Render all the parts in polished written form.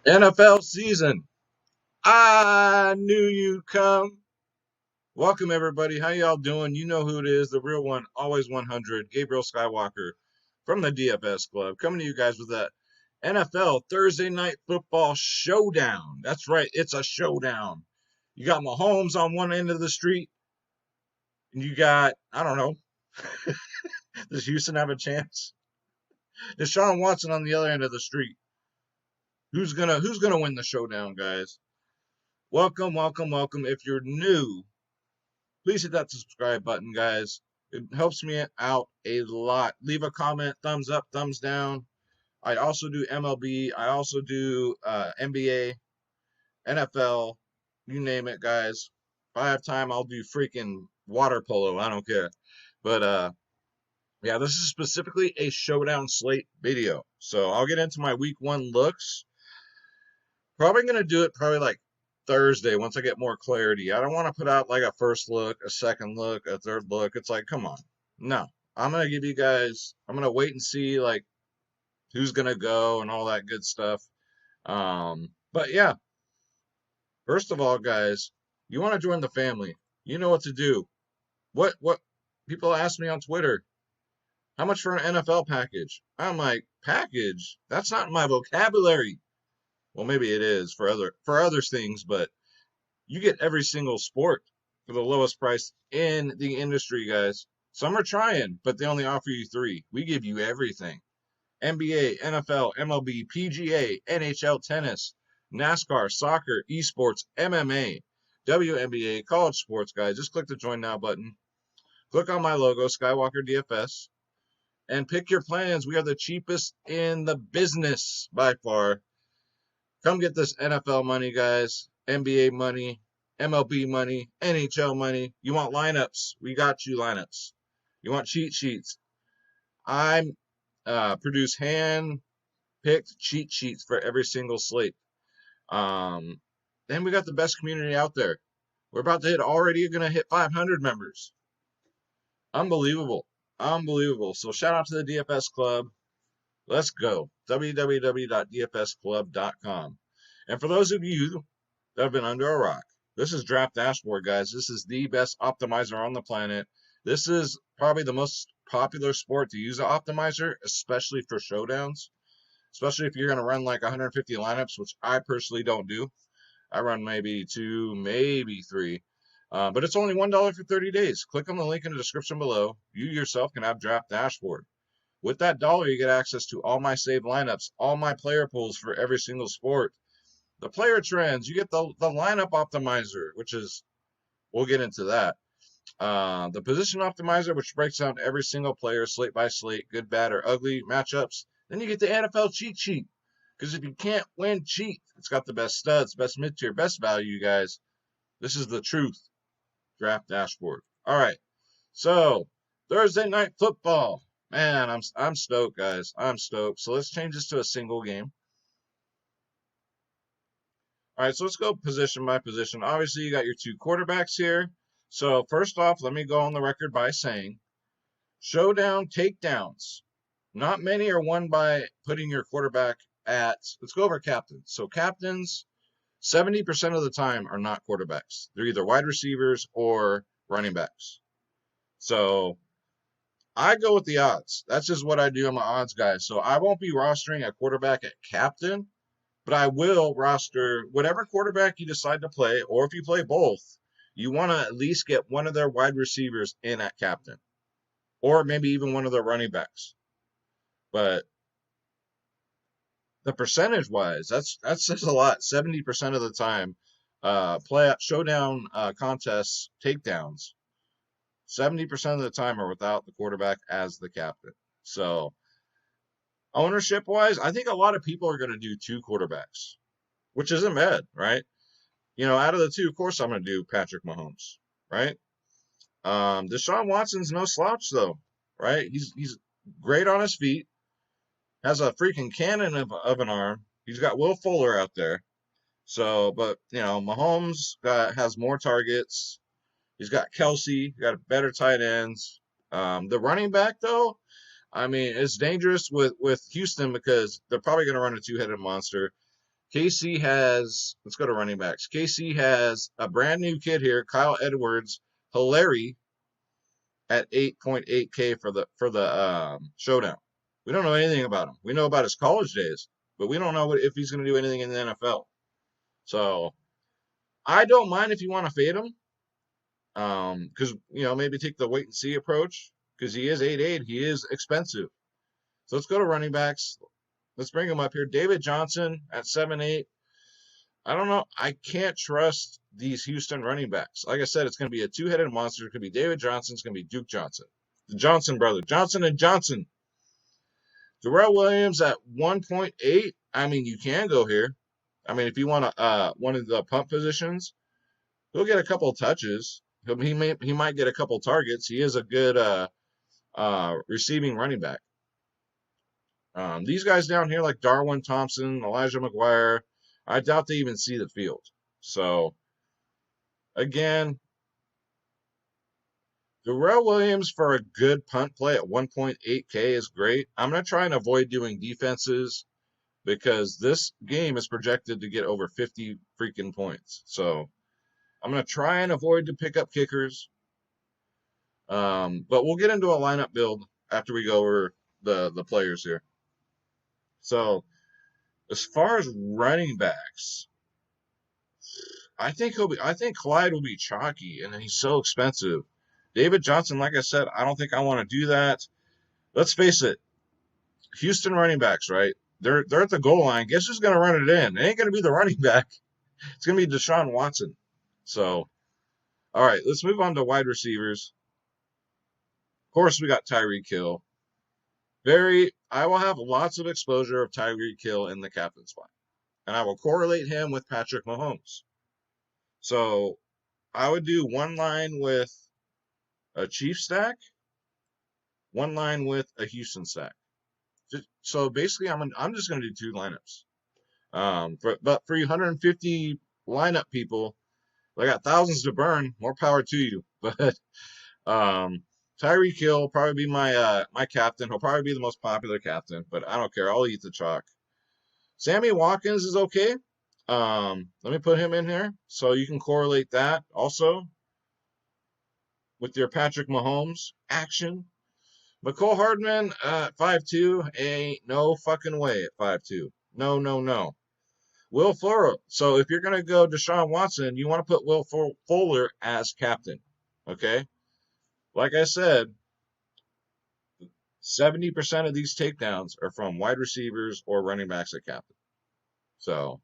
NFL season. I knew you'd come. Welcome everybody. How y'all doing? You know who it is, the real one, always 100, Gabriel Skywalker from the DFS Club, coming to you guys with that NFL Thursday Night Football Showdown. That's right, it's a showdown. You got Mahomes on one end of the street, and you got, I don't know, does Houston have a chance? Deshaun Watson on the other end of the street. Who's gonna win the showdown, guys? Welcome, welcome, welcome. If you're new, please hit that subscribe button, guys. It helps me out a lot. Leave a comment, thumbs up, thumbs down. I also do MLB. I also do NBA, NFL, you name it, guys. If I have time, I'll do freaking water polo. I don't care. But yeah, this is specifically a showdown slate video. So I'll get into my week one looks. Probably gonna do it like Thursday once I get more clarity. I don't want to put out like a first look, a second look, a third look. It's like, come on. No. I'm gonna give you guys I'm gonna wait and see like who's gonna go and all that good stuff. But yeah, first of all, guys, you want to join the family. You know what to do. What people ask me on Twitter, how much for an NFL package? I'm like, package? That's not in my vocabulary. Well, maybe it is for other things, but you get every single sport for the lowest price in the industry, guys. Some are trying, but they only offer you three. We give you everything. NBA, NFL, MLB, PGA, NHL tennis, NASCAR, soccer, esports, MMA, WNBA, college sports, guys. Just click the join now button. Click on my logo, Skywalker DFS, and pick your plans. We are the cheapest in the business by far. Come get this NFL money, guys. NBA money, MLB money, NHL money. You want lineups? We got you lineups. You want cheat sheets? I produce hand-picked cheat sheets for every single slate. Then we got the best community out there. We're about to already going to hit 500 members. Unbelievable. Unbelievable. So shout out to the DFS Club. Let's go. www.dfsclub.com. And for those of you that have been under a rock, this is Draft Dashboard, guys. This is the best optimizer on the planet. This is probably the most popular sport to use an optimizer, especially for showdowns, especially if you're going to run like 150 lineups, which I personally don't do. I run maybe two, maybe three. But it's only $1 for 30 days. Click on the link in the description below. You yourself can have Draft Dashboard. With that dollar, you get access to all my saved lineups, all my player pools for every single sport, the player trends. You get the lineup optimizer, which is, we'll get into that. The position optimizer, which breaks down every single player slate by slate, good, bad, or ugly matchups. Then you get the NFL cheat sheet. Because if you can't win, cheat. It's got the best studs, best mid-tier, best value, you guys. This is the truth. Draft Dashboard. All right. So, Thursday Night Football. Man, I'm stoked, guys. I'm stoked. So let's change this to a single game. All right, so let's go position by position. Obviously, you got your two quarterbacks here. So first off, let me go on the record by saying, showdown takedowns. Not many are won by putting your quarterback at, let's go over captains. So captains, 70% of the time are not quarterbacks. They're either wide receivers or running backs. So I go with the odds. That's just what I do. I'm an odds guy. So I won't be rostering a quarterback at captain, but I will roster whatever quarterback you decide to play, or if you play both, you want to at least get one of their wide receivers in at captain, or maybe even one of their running backs. But the percentage wise, that's just a lot. 70% of the time, play showdown contests, takedowns, 70% of the time are without the quarterback as the captain. So ownership wise, I think a lot of people are going to do two quarterbacks, which isn't bad, right? Out of the two, of course, I'm going to do Patrick Mahomes, right? Deshaun Watson's no slouch, though, right? He's great on his feet, has a freaking cannon of an arm. He's got Will Fuller out there. So, but, Mahomes has more targets. He's got Kelsey, got better tight ends. The running back, though, I mean, it's dangerous with Houston because they're probably going to run a two-headed monster. KC has, let's go to running backs. KC has a brand new kid here, Kyle Edwards, Hilaire at 8.8K for the showdown. We don't know anything about him. We know about his college days, but we don't know if he's going to do anything in the NFL. So I don't mind if you want to fade him, because maybe take the wait and see approach, because he is 8.8. He is expensive. So let's go to running backs. Let's bring him up here. David Johnson at 7.8. I don't know. I can't trust these Houston running backs. Like I said, it's going to be a two-headed monster. It's going to be David Johnson. It's going to be Duke Johnson. The Johnson brother. Johnson and Johnson. Darrell Williams at 1.8. I mean, you can go here. I mean, if you want one of the punt positions, he'll get a couple of touches. He might get a couple of targets. He is a good receiving running back. These guys down here like Darwin Thompson, Elijah McGuire, I doubt they even see the field. So, again, Darrell Williams for a good punt play at 1.8K is great. I'm going to try and avoid doing defenses because this game is projected to get over 50 freaking points. So, I'm going to try and avoid to pick up kickers. But we'll get into a lineup build after we go over the players here. So, as far as running backs, I think Clyde will be chalky, and he's so expensive. David Johnson, like I said, I don't think I want to do that. Let's face it, Houston running backs, right? They're at the goal line. Guess who's going to run it in? It ain't going to be the running back. It's going to be Deshaun Watson. So, all right, let's move on to wide receivers. Of course, we got Tyreek Hill. I will have lots of exposure of Tyreek Hill in the captain spot, and I will correlate him with Patrick Mahomes. So I would do one line with a Chiefs stack, one line with a Houston stack. So basically, I'm just going to do two lineups. But for 150 lineup people, I got thousands to burn. More power to you. But Tyreek Hill will probably be my captain. He'll probably be the most popular captain, but I don't care. I'll eat the chalk. Sammy Watkins is okay. Let me put him in here so you can correlate that also with your Patrick Mahomes action. McCole Hardman at 5'2", ain't no fucking way at 5'2". No. Will Fuller. So if you're going to go Deshaun Watson, you want to put Will Fuller as captain. Okay? Like I said, 70% of these takedowns are from wide receivers or running backs at captain. So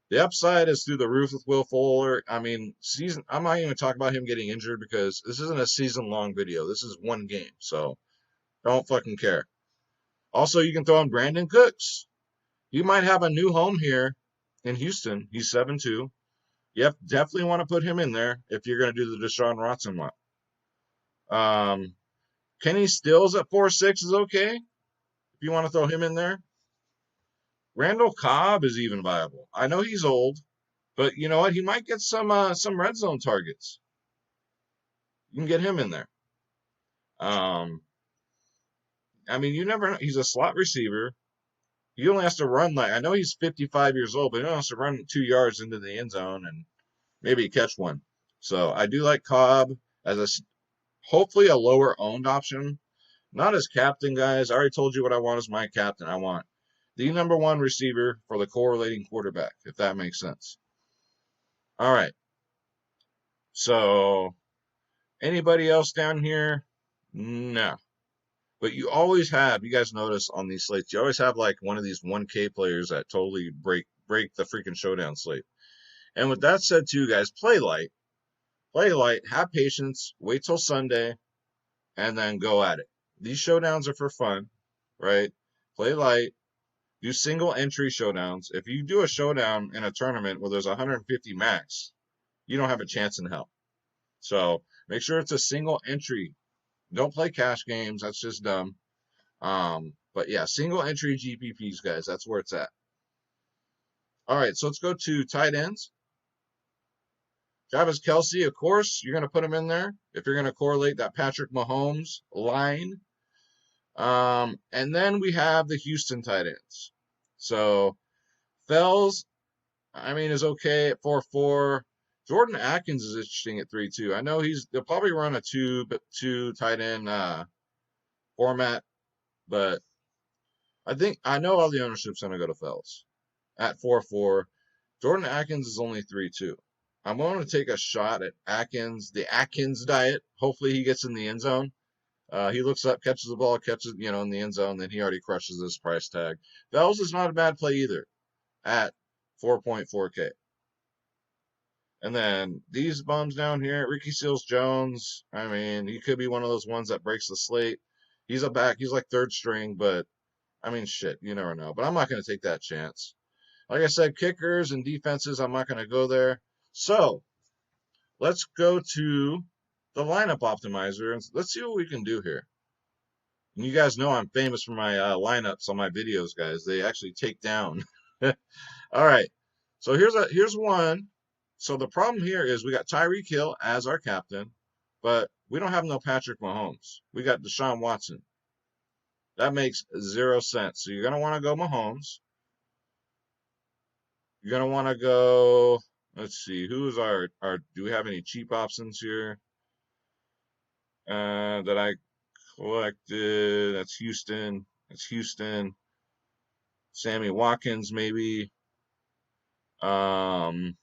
the upside is through the roof with Will Fuller. I mean, I'm not even talking about him getting injured because this isn't a season-long video. This is one game, so don't fucking care. Also, you can throw in Brandon Cooks. You might have a new home here in Houston. He's 7'2". You definitely want to put him in there if you're going to do the Deshaun Watson one. Kenny Stills at 4'6" is okay if you want to throw him in there. Randall Cobb is even viable. I know he's old, but you know what? He might get some red zone targets. You can get him in there. I mean, you never know. He's a slot receiver. He only has to run I know he's 55 years old, but he only has to run 2 yards into the end zone and maybe catch one. So I do like Cobb as hopefully a lower owned option. Not as captain, guys. I already told you what I want as my captain. I want the number one receiver for the correlating quarterback, if that makes sense. All right. So anybody else down here? No. But you always have, you guys notice on these slates, you always have like one of these 1K players that totally break the freaking showdown slate. And with that said too, guys, play light, have patience, wait till Sunday, and then go at it. These showdowns are for fun, right? Play light, do single entry showdowns. If you do a showdown in a tournament where there's 150 max, you don't have a chance in hell. So make sure it's a single entry. Don't play cash games. That's just dumb. But yeah, single entry GPPs, guys. That's where it's at. All right, so let's go to tight ends. Travis Kelce, of course, you're going to put him in there if you're going to correlate that Patrick Mahomes line. And then we have the Houston tight ends. So Fells, I mean, is okay at 4-4. Jordan Atkins is interesting at 3-2. I know they'll probably run a two tight end format, but I know all the ownership's gonna go to Fells at 4-4. Jordan Atkins is only 3-2. I'm going to take a shot at Atkins, the Atkins diet. Hopefully he gets in the end zone. He looks up, catches the ball, catches, in the end zone, then he already crushes this price tag. Fells is not a bad play either at 4.4K. And then these bums down here, Ricky Seals-Jones, I mean, he could be one of those ones that breaks the slate. He's a back. He's like third string, but, I mean, shit, you never know. But I'm not going to take that chance. Like I said, kickers and defenses, I'm not going to go there. So let's go to the lineup optimizer and let's see what we can do here. And you guys know I'm famous for my lineups on my videos, guys. They actually take down. All right. So here's one. So the problem here is we got Tyreek Hill as our captain, but we don't have no Patrick Mahomes. We got Deshaun Watson. That makes 0 sense. So you're going to want to go Mahomes. You're going to want to go, let's see, who's do we have any cheap options here that I collected? That's Houston. Sammy Watkins, maybe. And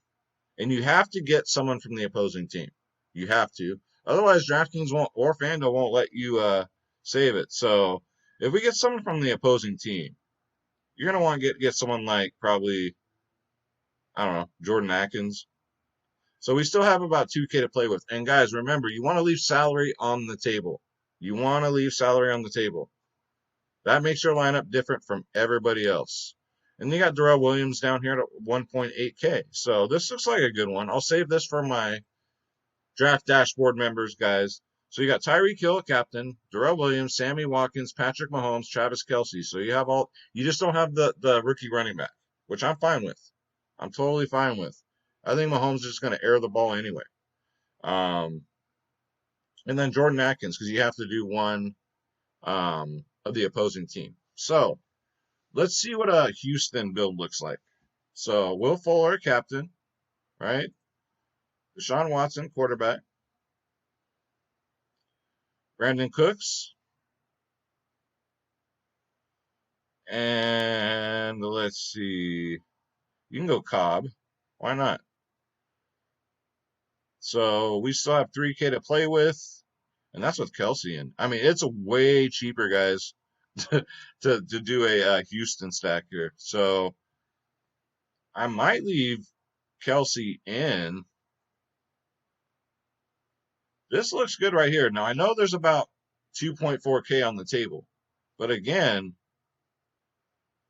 you have to get someone from the opposing team. You have to. Otherwise, DraftKings won't, or FanDuel won't let you save it. So if we get someone from the opposing team, you're going to want to get someone like probably, I don't know, Jordan Atkins. So we still have about 2K to play with. And guys, remember, you want to leave salary on the table. That makes your lineup different from everybody else. And you got Darrell Williams down here at 1.8K. So this looks like a good one. I'll save this for my draft dashboard members, guys. So you got Tyreek Hill at captain, Darrell Williams, Sammy Watkins, Patrick Mahomes, Travis Kelce. So you have you just don't have the rookie running back, which I'm fine with. I'm totally fine with. I think Mahomes is just going to air the ball anyway. And then Jordan Atkins, because you have to do one of the opposing team. So let's see what a Houston build looks like. So Will Fuller, captain, right? Deshaun Watson, quarterback. Brandon Cooks. And let's see. You can go Cobb. Why not? So we still have 3K to play with. And that's with Kelce in. I mean, it's a way cheaper, guys, to do a Houston stack here. So I might leave Kelce in. This looks good right here. Now, I know there's about 2.4K on the table. But again,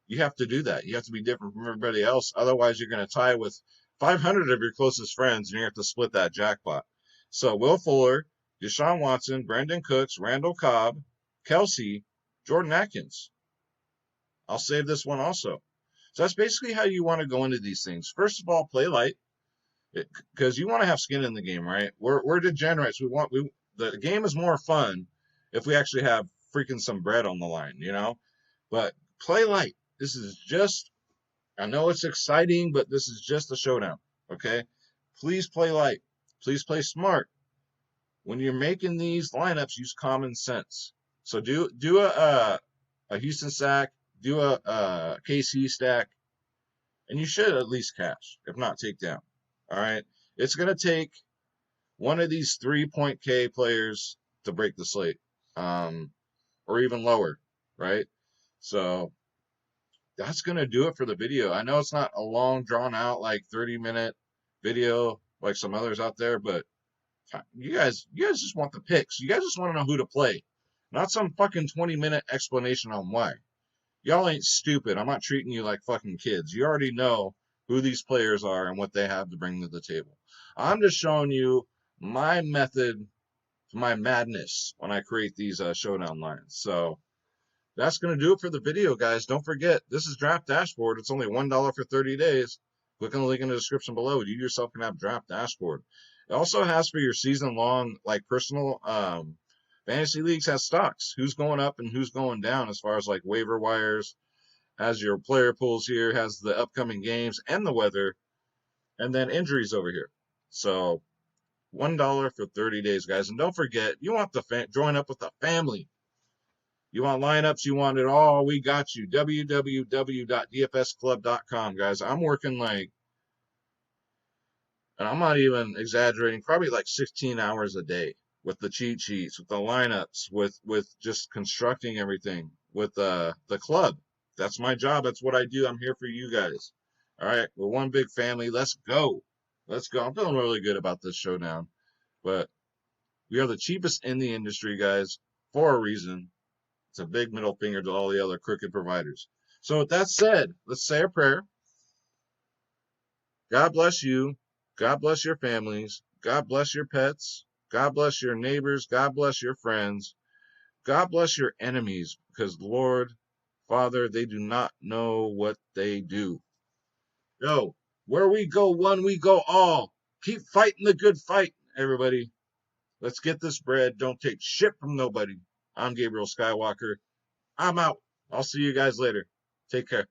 you have to do that. You have to be different from everybody else. Otherwise, you're going to tie with 500 of your closest friends, and you have to split that jackpot. So Will Fuller, Deshaun Watson, Brandon Cooks, Randall Cobb, Kelce, Jordan Atkins. I'll save this one also. So that's basically how you want to go into these things. First of all, play light, because you want to have skin in the game, right? We're degenerates. The game is more fun if we actually have freaking some bread on the line, But play light. This is just, I know it's exciting, but this is just a showdown, okay? Please play light. Please play smart. When you're making these lineups, use common sense. So do a Houston stack, do a KC stack, and you should at least cash, if not take down. All right? It's going to take one of these 3-point-K players to break the slate, or even lower, right? So that's going to do it for the video. I know it's not a long, drawn-out, like 30-minute video like some others out there, but you guys just want the picks. You guys just want to know who to play, not some fucking 20-minute explanation on why. Y'all ain't stupid. I'm not treating you like fucking kids. You already know who these players are and what they have to bring to the table. I'm just showing you my method, my madness when I create these showdown lines. So that's going to do it for the video, guys. Don't forget, this is Draft Dashboard. It's only $1 for 30 days. Click on the link in the description below. You yourself can have Draft Dashboard. It also has for your season-long, like personal fantasy leagues, has stocks. Who's going up and who's going down as far as like waiver wires, has your player pools here, has the upcoming games and the weather, and then injuries over here. So $1 for 30 days, guys. And don't forget, you want the join up with the family. You want lineups, you want it all, we got you. www.dfsclub.com, guys. I'm working like, and I'm not even exaggerating, probably like 16 hours a day with the cheat sheets, with the lineups, with just constructing everything, with the club. That's my job. That's what I do. I'm here for you guys. All right, we're one big family. Let's go. Let's go. I'm feeling really good about this showdown. But we are the cheapest in the industry, guys, for a reason. It's a big middle finger to all the other crooked providers. So with that said, let's say a prayer. God bless you. God bless your families. God bless your pets. God bless your neighbors. God bless your friends. God bless your enemies, because Lord, Father, they do not know what they do. Yo, where we go one, we go all. Keep fighting the good fight, everybody. Let's get this bread. Don't take shit from nobody. I'm Gabriel Skywalker. I'm out. I'll see you guys later. Take care.